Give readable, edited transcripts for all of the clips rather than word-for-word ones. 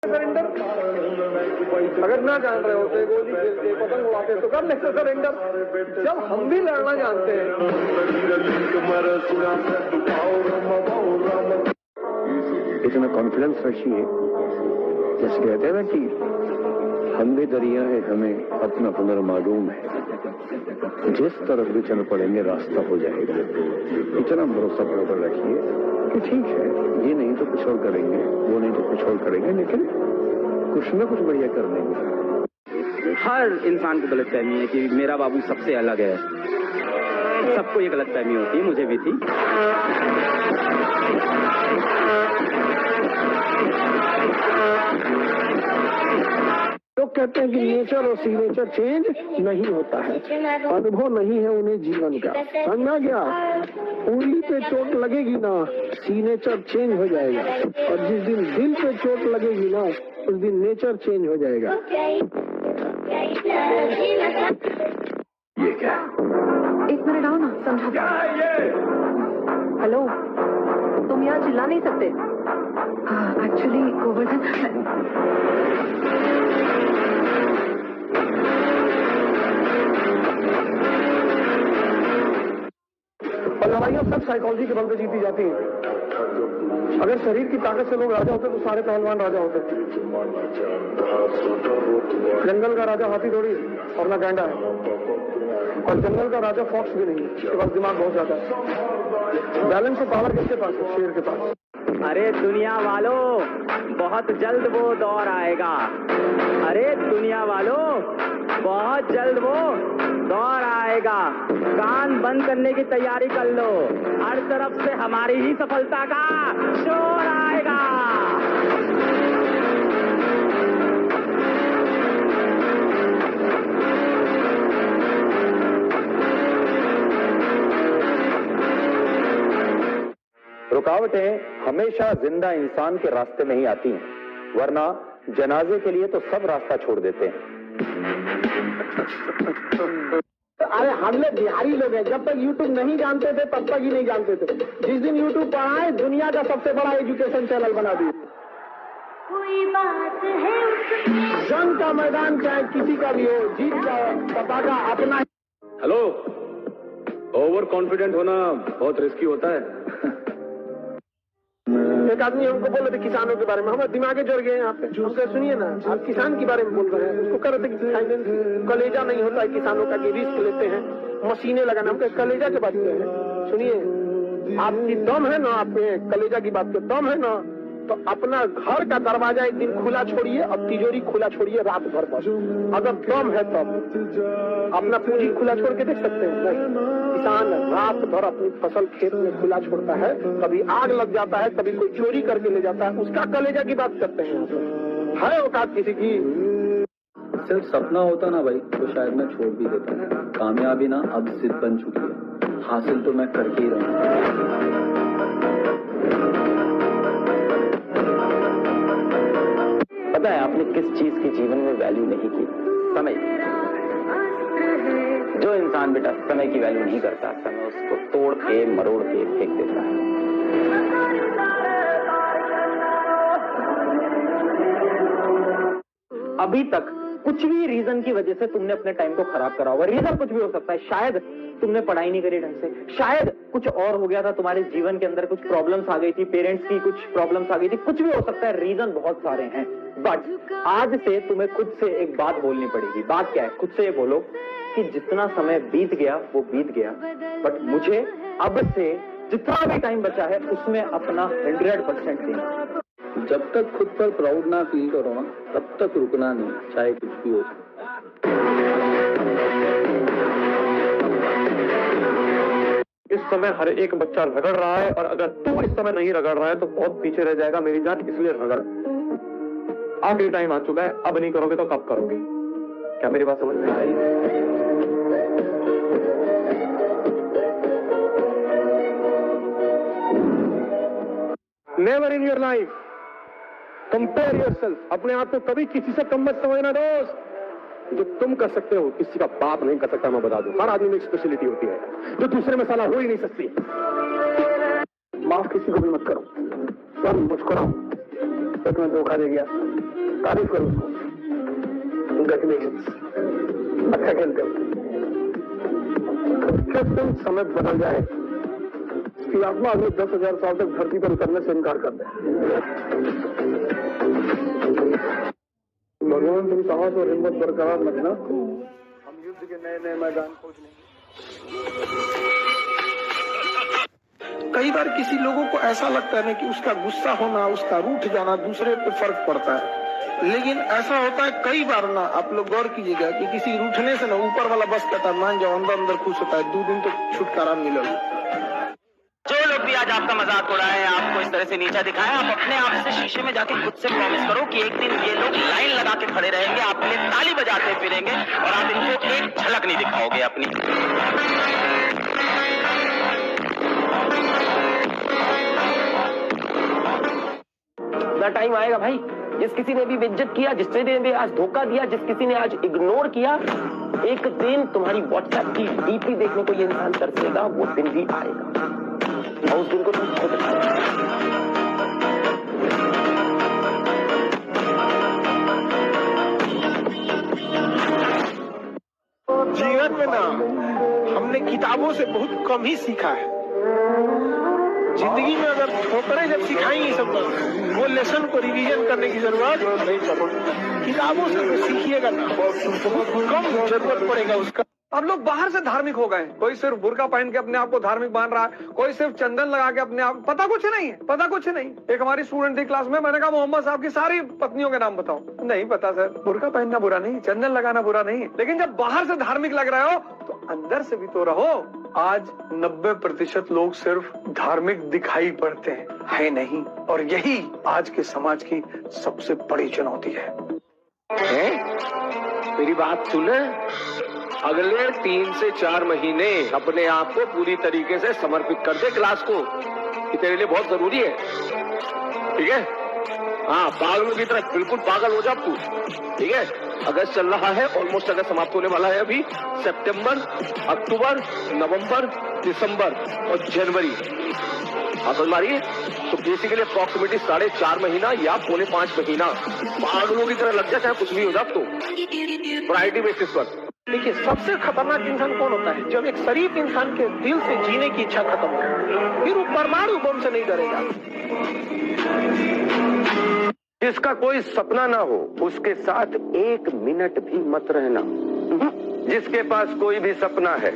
Surrender. अगर ना जान रहे होते, गोली खेलते, पतंग उड़ाते तो कर लेते सरेंडर। जब हम भी लड़ना जानते हैं। इतना कॉन्फिडेंस रखिए, जैसे कहते हैं ना कि हम भी दरिया है, हमें अपना हुनर मालूम है, जिस तरफ भी चल पड़ेंगे रास्ता हो जाएगा। इतना भरोसा बराबर रखिए कि ठीक है, ये नहीं तो कुछ और करेंगे, वो नहीं तो कुछ और करेंगे, लेकिन कुछ ना कुछ बढ़िया कर लेंगे। हर इंसान को गलतफहमी है कि मेरा बाबू सबसे अलग है। सबको ये गलतफहमी होती है, मुझे भी थी। लोग कहते हैं कि नेचर और सिग्नेचर चेंज नहीं होता है, अनुभव नहीं है उन्हें जीवन का। समझा गया? उंगली पे चोट लगेगी ना, सिग्नेचर चेंज हो जाएगा, और जिस दिन दिल पे चोट लगेगी ना, उस दिन नेचर चेंज हो जाएगा। ये क्या? एक मिनट आओ ना, समझा। हेलो, तुम यहाँ चिल्ला नहीं सकते। एक्चुअली गोवर्धन, और लड़ाइयाँ सब साइकोलॉजी के बल पे जीती जाती हैं। अगर शरीर की ताकत से लोग राजा होते तो सारे पहलवान राजा होते। जंगल का राजा हाथी थोड़ी और ना गैंडा है, और जंगल का राजा फॉक्स भी नहीं, उसके पास दिमाग बहुत ज्यादा है। बैलेंस ऑफ पावर किसके पास है? शेर के पास। अरे दुनिया वालों, बहुत जल्द वो दौर आएगा। अरे दुनिया वालों, बहुत जल्द वो दौर आएगा। कान बंद करने की तैयारी कर लो, हर तरफ से हमारी ही सफलता का शोर आएगा। रुकावटें हमेशा जिंदा इंसान के रास्ते में ही आती हैं, वरना जनाजे के लिए तो सब रास्ता छोड़ देते हैं। अरे हम लोग बिहारी लोग हैं, जब तक यूट्यूब नहीं जानते थे तब तक ही नहीं जानते थे। जिस दिन यूट्यूब पर आए, दुनिया का सबसे बड़ा एजुकेशन चैनल बना दिया। कोई बात है जंग का मैदान चाहे किसी का भी हो, जीत का पताका अपना। हेलो, ओवर कॉन्फिडेंट होना बहुत रिस्की होता है। एक आदमी हमको बोल रहे थे किसानों के बारे में, हमारे दिमागे जड़ गए यहाँ पे। हमसे सुनिए ना, आप किसान के बारे में बोल रहे हैं, उसको कर रहे थे कि कलेजा नहीं होता है किसानों का, कि रिस्क लेते हैं मशीनें लगाना। हम कलेजा की बात कर रहे हैं। सुनिए, आपकी दम है ना, आपके कलेजा की बात कर दम है ना, तो अपना घर का दरवाजा एक दिन खुला छोड़िए और तिजोरी खुला छोड़िए रात भर पर। अगर दम है तब अपना पूंजी खुला छोड़ के देख सकते हैं। किसान रात भर अपनी फसल खेत में खुला छोड़ता है, कभी आग लग जाता है, कभी कोई चोरी करके ले जाता है, उसका कलेजा की बात करते हैं। है औकात किसी की? सिर्फ सपना होता ना भाई, तो शायद मैं छोड़ भी देता। कामयाबी ना अब जिद बन चुकी है, हासिल तो मैं करके ही रहूंगा। पता है आपने किस चीज की जीवन में वैल्यू नहीं की? समय। जो इंसान बेटा समय की वैल्यू नहीं करता, समय उसको तोड़ के मरोड़ के फेंक देता है। अभी तक कुछ भी रीजन की वजह से तुमने अपने टाइम को खराब करा होगा। रीजन कुछ भी हो सकता है, शायद तुमने पढ़ाई नहीं करी ढंग से, शायद कुछ और हो गया था, तुम्हारे जीवन के अंदर कुछ प्रॉब्लम्स आ गई थी, पेरेंट्स की कुछ प्रॉब्लम्स आ गई थी, कुछ भी हो सकता है। रीजन बहुत सारे हैं, बट आज से तुम्हें खुद से एक बात बोलनी पड़ेगी। बात क्या है? खुद से ये बोलो कि जितना समय बीत गया वो बीत गया, बट मुझे अब से जितना भी टाइम बचा है उसमें अपना 100% देना। जब तक खुद पर प्राउड ना फील करो ना, तब तक रुकना नहीं, चाहे कुछ भी हो जाए। इस समय हर एक बच्चा रगड़ रहा है, और अगर तू इस समय नहीं रगड़ रहा है तो बहुत पीछे रह जाएगा मेरी जान, इसलिए रगड़। आखिरी टाइम आ चुका है, अब नहीं करोगे तो कब करोगे? क्या मेरी बात समझ में आई? Never in your life compare yourself. अपने आप को कभी किसी से कम मत समझना दोस्त। जो तुम कर सकते हो किसी का बाप नहीं कर सकता। मैं बता दूं, हर आदमी में एक स्पेशलिटी होती है जो दूसरे में साला हो ही नहीं सकती। माफ किसी को भी मत करो, सब मुस्कुराओ, तो तुम्हें धोखा दे गया, तारीफ करो उसको, कंग्रेचुलेशन, अच्छा खेलते हो। किस दिन समय बदल जाए कि आत्मा अगले 10,000 साल तक धरती पर उतरने से इनकार कर दे। भगवान तुम साहस और हिम्मत बरकरार रखना, हम युद्ध के नए नए मैदान खोज लेंगे। कई बार किसी लोगों को ऐसा लगता है ना कि उसका गुस्सा होना, उसका रूठ जाना दूसरे पे फर्क पड़ता है, लेकिन ऐसा होता है कई बार ना, आप लोग गौर कीजिएगा कि किसी रूठने से ना ऊपर वाला बस कहता है मान जाओ, अंदर अंदर खुश होता है, 2 दिन तो छुटकारा मिलेगा। जो लोग भी आज आपका मजाक उड़ाए, आपको इस तरह से नीचा दिखाए, आप अपने आप से शीशे में जाके खुद से प्रॉमिस करो कि एक दिन ये लोग लाइन लगा के खड़े रहेंगे, आपके लिए ताली बजाते फिरेंगे और आप इनको एक झलक नहीं दिखाओगे अपनी। टाइम आएगा भाई, जिस किसी ने भी बेइज्जत किया, जिससे ने भी आज धोखा दिया, जिस किसी ने आज इग्नोर किया, एक दिन तुम्हारी व्हाट्सएप की डीपी देखने को ये इंसान तरसेगा, वो दिन भी आएगा और उस दिन को तुम बहुत जीवन में ना हमने किताबों से बहुत कम ही सीखा है। जिंदगी में अगर ठोकरें जब सिखाएंगी सब, वो लेसन को रिवीजन करने की जरूरत नहीं पड़ेगी। किताबों से सीखिएगा ना, बहुत कम जरूरत पड़ेगा उसका। अब लोग बाहर से धार्मिक हो गए, कोई सिर्फ बुर्का पहन के अपने आप को धार्मिक मान रहा है, कोई सिर्फ चंदन लगा के अपने आप, पता कुछ नहीं है, पता कुछ नहीं। एक हमारी स्टूडेंट थी क्लास में, मैंने कहा मोहम्मद साहब की सारी पत्नियों के नाम बताओ। नहीं पता सर, बुर्का पहनना बुरा नहीं, चंदन लगाना बुरा नहीं है, लेकिन जब बाहर से धार्मिक लग रहे हो तो अंदर से भी तो रहो। आज 90% लोग सिर्फ धार्मिक दिखाई पड़ते हैं नहीं, और यही आज के समाज की सबसे बड़ी चुनौती है। मेरी बात सुन, अगले 3 से 4 महीने अपने आप को पूरी तरीके से समर्पित कर दे क्लास को, ये तेरे लिए बहुत जरूरी है, ठीक है? हाँ, पागलों की तरह बिल्कुल पागल हो जा तू, ठीक है? अगस्त चल रहा है, ऑलमोस्ट अगस्त समाप्त होने वाला है अभी। सितंबर, अक्टूबर, नवंबर, दिसंबर और जनवरी, समझ मारिए, तो बेसिकली अप्रॉक्सीमेटली 4.5 महीना या 4.5 महीना पागलों की तरह लग जाए, चाहे कुछ भी हो जाए तो प्रायोरिटी बेसिस पर। देखिए, सबसे खतरनाक इंसान कौन होता है? जब एक शरीफ इंसान के दिल से जीने की इच्छा खत्म हो, फिर वो परमाणु बम से नहीं डरेगा। जिसका कोई सपना ना हो उसके साथ 1 मिनट भी मत रहना। जिसके पास कोई भी सपना है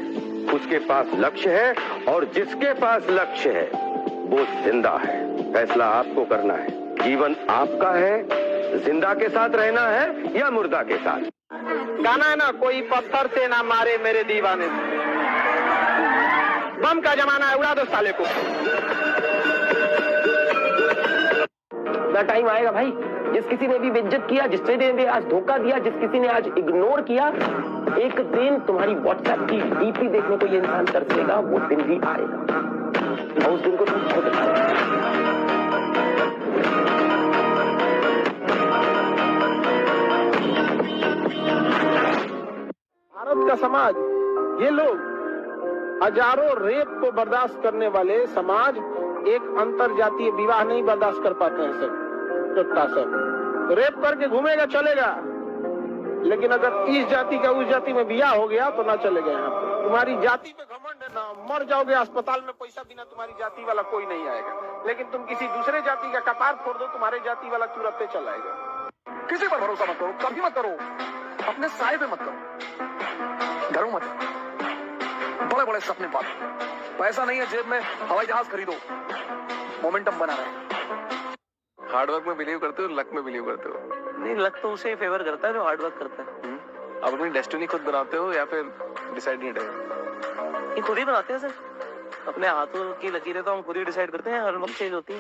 उसके पास लक्ष्य है, और जिसके पास लक्ष्य है वो जिंदा है। फैसला आपको करना है, जीवन आपका है, जिंदा के साथ रहना है या मुर्दा के साथ। गाना है ना, कोई पत्थर से ना मारे मेरे दीवाने से, बम का जमाना है, उड़ा दो साले को। टाइम आएगा भाई, जिस किसी ने भी बेइज्जत किया, जिससे ने भी आज धोखा दिया, जिस किसी ने आज इग्नोर किया, एक दिन तुम्हारी व्हाट्सएप की डीपी देखने को ये इंसान तरसेगा, वो दिन भी आएगा और उस दिन को तुम बहुत भारत का समाज, ये लोग हजारों रेप को बर्दाश्त करने वाले समाज एक अंतर जातीय विवाह नहीं बर्दाश्त कर पाते हैं सर। सब रेप करके घूमेगा चलेगा, लेकिन अगर इस जाति का उस जाति में बियाह हो गया तो ना चलेगा। यहाँ पे तुम्हारी जाति पे घमंड है ना, मर जाओगे अस्पताल में, पैसा बिना तुम्हारी जाति वाला कोई नहीं आएगा, लेकिन तुम किसी दूसरे जाति का कपार फोड़ दो, तुम्हारे जाति वाला तुरंत चला आएगा। किसी पर भरोसा मत करो, कभी मत करो, अपने साए पे मत करो, डरो मत, बड़े बड़े सपने पालो। पैसा नहीं है जेब में, हवाई जहाज खरीदो, मोमेंटम बना रहे। हार्डवर्क में बिलीव करते हो, लक में बिलीव करते हो? नहीं, लक तो उसे फेवर करता है जो हार्ड वर्क करता है। आप अपनी डेस्टिनी खुद बनाते हो या फिर डिसाइड नहीं है? ये खुद ही बनाते हैं सर, अपने हाथों की लकीरें तो हम खुद ही डिसाइड करते हैं, हर वक्त चेंज होती है।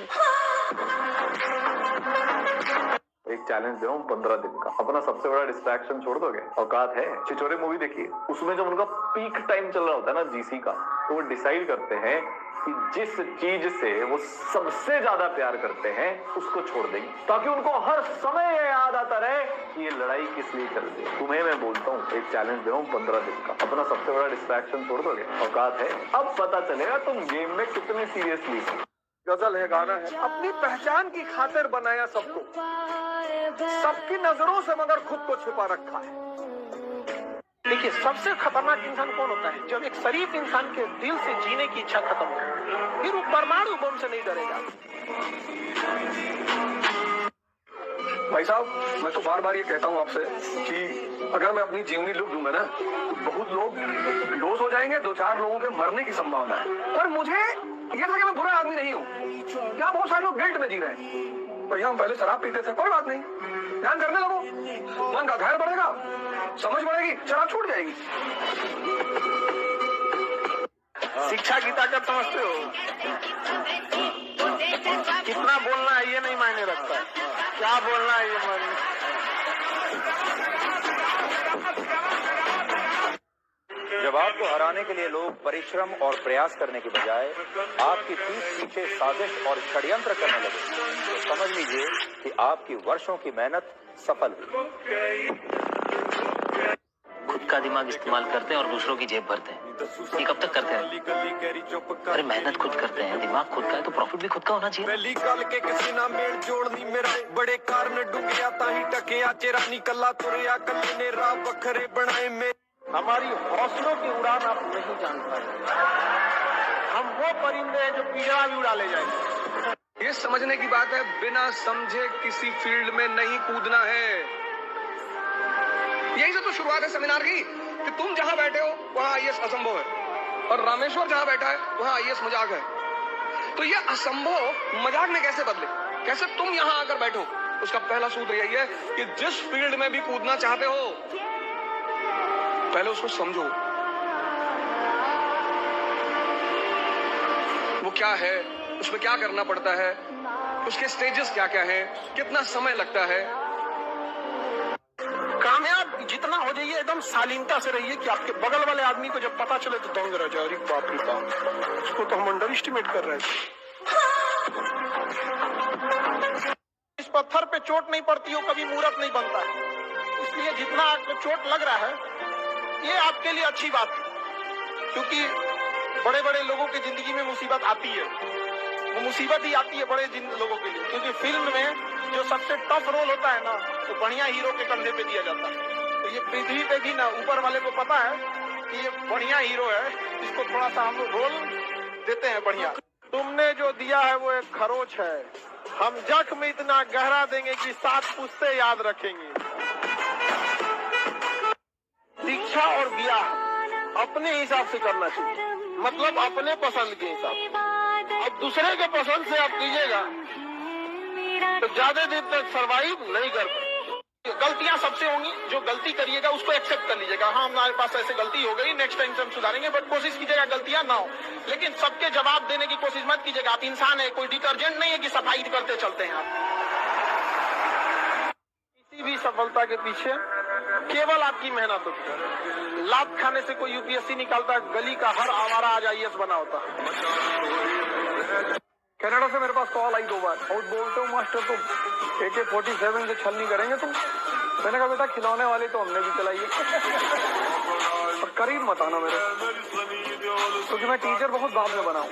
एक चैलेंज दे रहा हूँ 15 दिन का, अपना सबसे बड़ा डिस्ट्रैक्शन छोड़ दोगे? औकात है। छिछोरे मूवी देखिए, उसमें जब उनका पीक टाइम चल रहा होता है ना जीसी का, तो वो डिसाइड करते हैं कि जिस चीज से वो सबसे ज्यादा प्यार करते हैं उसको छोड़ देंगे, ताकि उनको हर समय ये याद आता रहे कि ये लड़ाई किस लिए चल रही है। तुम्हें मैं बोलता हूँ, एक चैलेंज दे रहा हूँ 15 दिन का, अपना सबसे बड़ा डिस्ट्रैक्शन छोड़ दोगे? औकात है। अब पता चलेगा तुम गेम में कितने सीरियसली हो। गजल है, गाना है, अपनी पहचान की खातिर बनाया सबको, सबकी नजरों से मगर खुद को छिपा रखा है। देखिए, सबसे खतरनाक इंसान कौन होता है? जब एक शरीफ इंसान के दिल से जीने की इच्छा खत्म हो, फिर वो परमाणु बम से नहीं डरेगा। भाई साहब, मैं तो बार बार ये कहता हूँ आपसे कि अगर मैं अपनी जीवनी लिख दूंगा ना, तो बहुत लोग बेहोश हो जाएंगे, 2-4 लोगों के मरने की संभावना है। और मुझे ये था कि मैं बुरा आदमी नहीं हूँ। क्या बहुत सारे लोग गिल्ट में जी रहे हैं, भैया हम पहले शराब पीते थे, कोई बात नहीं, ध्यान करने लगो, मन का धैर्य बढ़ेगा, समझ बढ़ेगी, शराब छूट जाएगी। शिक्षा की ताकत समझते हो? कितना बोलना है ये नहीं मायने रखता है, क्या बोलना है ये मायने। जब आपको हराने के लिए लोग परिश्रम और प्रयास करने के बजाय आपकी पीठ पीछे साजिश और षड्यंत्र करने लगे, तो समझ लीजिए कि आपकी वर्षों की मेहनत सफल हुई। खुद का दिमाग इस्तेमाल करते हैं और दूसरों की जेब भरते हैं। ये कब तक करते हैं? अरे मेहनत खुद करते हैं, दिमाग खुद का है तो प्रॉफिट भी खुद का होना चाहिए। के किसी ना मेल जोड़नी मेरा बड़े कारण डुगया ताही टकिया चेरानी कल्ला तुरया कल्ले ने राह बखरे बनाए में। हमारी हौसलों की उड़ान आप नहीं जान पाए। हम वो परिंदे हैं जो पिंजरा भी उड़ा ले जाएंगे। ये समझने की बात है, बिना समझे किसी फील्ड में नहीं कूदना है। यही से तो शुरुआत है सेमिनार की, कि तुम जहां बैठे हो वहां आईएएस असंभव है, और रामेश्वर जहां बैठा है वहां आईएएस मजाक है। तो ये असंभव मजाक में कैसे बदले? कैसे तुम यहां आकर बैठो? उसका पहला सूत्र यही है कि जिस फील्ड में भी कूदना चाहते हो, पहले उसको समझो, वो क्या है, उसमें क्या करना पड़ता है, उसके स्टेजेस क्या क्या हैं, कितना समय लगता है। कामयाब जितना हो जाइए, एकदम शालीनता से रहिए कि आपके बगल वाले आदमी को जब पता चले तो दंग रह जाए, अरे बाप रे बाप, उसको तो हम अंडर एस्टिमेट कर रहे थे। इस पत्थर पे चोट नहीं पड़ती हो कभी मूर्त नहीं बनता है। इसलिए जितना आपको चोट लग रहा है ये आपके लिए अच्छी बात है, क्योंकि बड़े बड़े लोगों की जिंदगी में मुसीबत आती है, वो मुसीबत ही आती है बड़े लोगों के लिए, क्योंकि फिल्म में जो सबसे टफ रोल होता है ना, तो बढ़िया हीरो के कंधे पे दिया जाता है। तो ये पृथ्वी पे भी ना ऊपर वाले को पता है कि ये बढ़िया हीरो है, इसको थोड़ा सा हम रोल देते हैं बढ़िया। तुमने जो दिया है वो एक खरोच है, हम जख्म इतना गहरा देंगे कि 7 पुश्ते याद रखेंगे। शिक्षा और ब्याह अपने हिसाब से करना चाहिए, मतलब अपने पसंद के हिसाब। अब दूसरे के पसंद से आप कीजिएगा तो ज्यादा दिन तक सरवाइव नहीं कर पाएंगे। गलतियां सबसे होंगी, जो गलती करिएगा उसको एक्सेप्ट कर लीजिएगा, हाँ हमारे पास ऐसे गलती हो गई, नेक्स्ट टाइम से हम सुधारेंगे, बट कोशिश कीजिएगा गलतियां ना हो। लेकिन सबके जवाब देने की कोशिश मत कीजिएगा, आप इंसान है, कोई डिटर्जेंट नहीं है कि सफाई करते चलते हैं आप। किसी भी सफलता के पीछे केवल आपकी मेहनत होती है। लात खाने से कोई यूपीएससी निकालता, गली का हर आवारा आज आईएएस बना होता। कनाडा से मेरे पास कॉल आई 2 बार, बहुत बोलते हो मास्टर तुम AK-47 से छल नहीं करेंगे तुम। मैंने कहा बेटा खिलौने वाले तो हमने भी चलाई है, और करीब मत आना मेरे, क्योंकि मैं टीचर बहुत बाद में बना हूँ।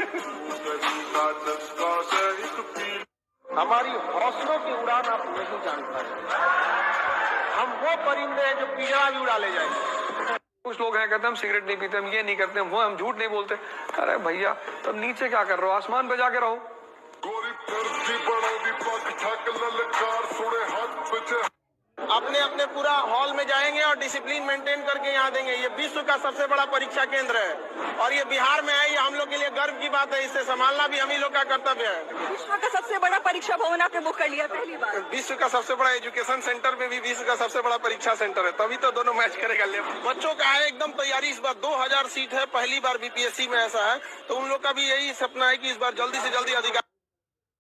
हमारी हौसलों की उड़ान आप नहीं जान पाए। हम वो परिंदे हैं जो पिंजरा भी उड़ा ले जाएंगे। कुछ लोग हैं कहते हैं हम सिगरेट नहीं पीते, हम ये नहीं करते, हम झूठ नहीं बोलते। अरे भैया तब नीचे क्या कर रहे हो, आसमान पे जाके रहो। अपने अपने पूरा हॉल में जाएंगे और डिसिप्लिन मेंटेन करके यहाँ देंगे। ये विश्व का सबसे बड़ा परीक्षा केंद्र है और ये बिहार में है, ये हम लोग के लिए गर्व की बात है, इसे संभालना भी हम ही लोग का कर्तव्य है। विश्व का सबसे बड़ा परीक्षा भवन आपने बुक कर लिया पहली बार। विश्व का सबसे बड़ा एजुकेशन सेंटर में भी विश्व का सबसे बड़ा परीक्षा सेंटर है, तभी तो दोनों मैच करेगा। बच्चों का है एकदम तैयारी, इस बार 2000 सीट है, पहली बार बीपीएससी में ऐसा है, तो उन लोग का भी यही सपना है कि इस बार जल्दी से जल्दी अधिकारी